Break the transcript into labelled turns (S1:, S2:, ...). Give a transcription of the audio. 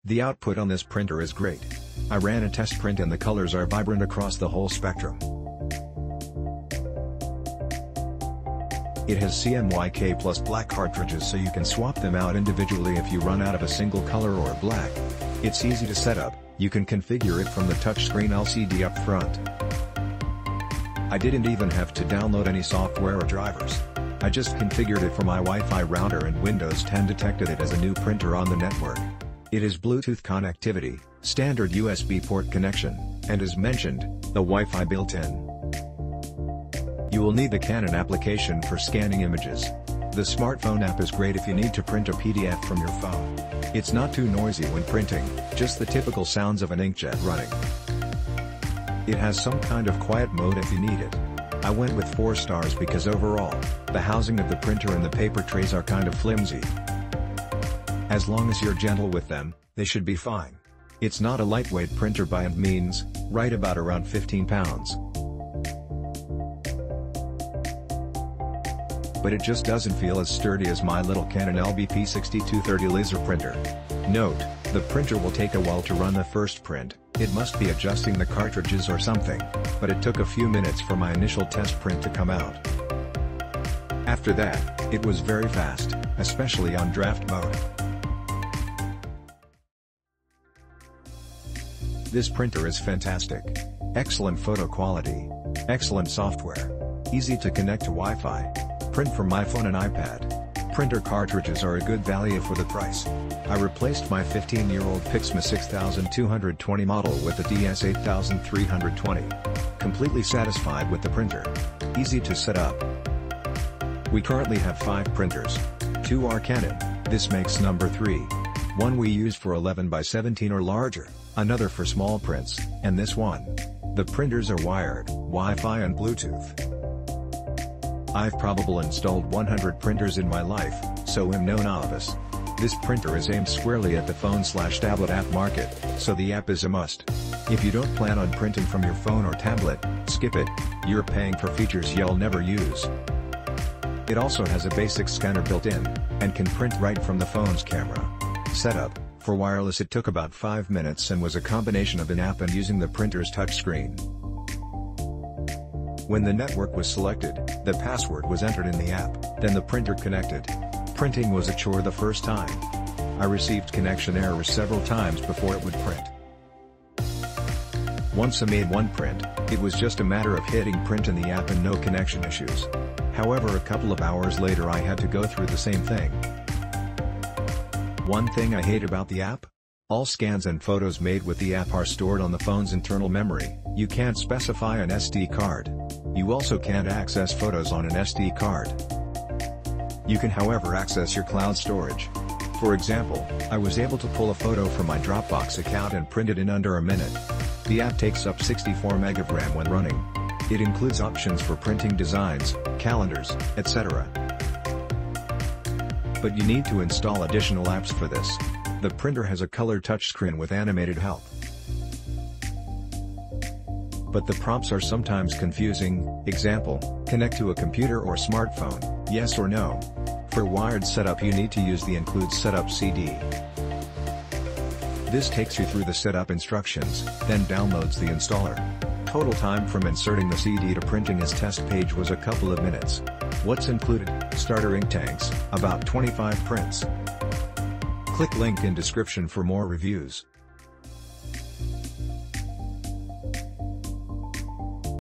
S1: The output on this printer is great. I ran a test print and the colors are vibrant across the whole spectrum. It has CMYK plus black cartridges so you can swap them out individually if you run out of a single color or black. It's easy to set up, you can configure it from the touchscreen LCD up front. I didn't even have to download any software or drivers. I just configured it for my Wi-Fi router and Windows 10 detected it as a new printer on the network. It is Bluetooth connectivity, standard USB port connection, and as mentioned, the Wi-Fi built-in. You will need the Canon application for scanning images. The smartphone app is great if you need to print a PDF from your phone. It's not too noisy when printing, just the typical sounds of an inkjet running. It has some kind of quiet mode if you need it. I went with 4 stars because overall, the housing of the printer and the paper trays are kind of flimsy. As long as you're gentle with them, they should be fine. It's not a lightweight printer by any means, right about around 15 pounds. But it just doesn't feel as sturdy as my little Canon TS8320 laser printer. Note, the printer will take a while to run the first print, it must be adjusting the cartridges or something, but it took a few minutes for my initial test print to come out. After that, it was very fast, especially on draft mode. This printer is fantastic. Excellent photo quality. Excellent software. Easy to connect to Wi-Fi. Print from my phone and iPad. Printer cartridges are a good value for the price. I replaced my 15-year-old Pixma 6220 model with the TS8320. Completely satisfied with the printer. Easy to set up. We currently have 5 printers. 2 are Canon, this makes number 3. One we use for 11 by 17 or larger, another for small prints, and this one. The printers are wired, Wi-Fi and Bluetooth. I've probably installed 100 printers in my life, so I'm no novice. This printer is aimed squarely at the phone/tablet app market, so the app is a must. If you don't plan on printing from your phone or tablet, skip it, you're paying for features you'll never use. It also has a basic scanner built in, and can print right from the phone's camera. Setup: for wireless it took about 5 minutes and was a combination of an app and using the printer's touchscreen. When the network was selected, the password was entered in the app, then the printer connected. Printing was a chore the first time. I received connection errors several times before it would print. Once I made one print, it was just a matter of hitting print in the app and no connection issues. However, a couple of hours later I had to go through the same thing. One thing I hate about the app? All scans and photos made with the app are stored on the phone's internal memory, you can't specify an SD card. You also can't access photos on an SD card. You can however access your cloud storage. For example, I was able to pull a photo from my Dropbox account and print it in under a minute. The app takes up 64 MB of RAM when running. It includes options for printing designs, calendars, etc. But you need to install additional apps for this. The printer has a color touchscreen with animated help. But the prompts are sometimes confusing, example, connect to a computer or smartphone, yes or no. For wired setup you need to use the include setup CD. This takes you through the setup instructions, then downloads the installer. Total time from inserting the CD to printing his test page was a couple of minutes. What's included? Starter ink tanks, about 25 prints. Click link in description for more reviews.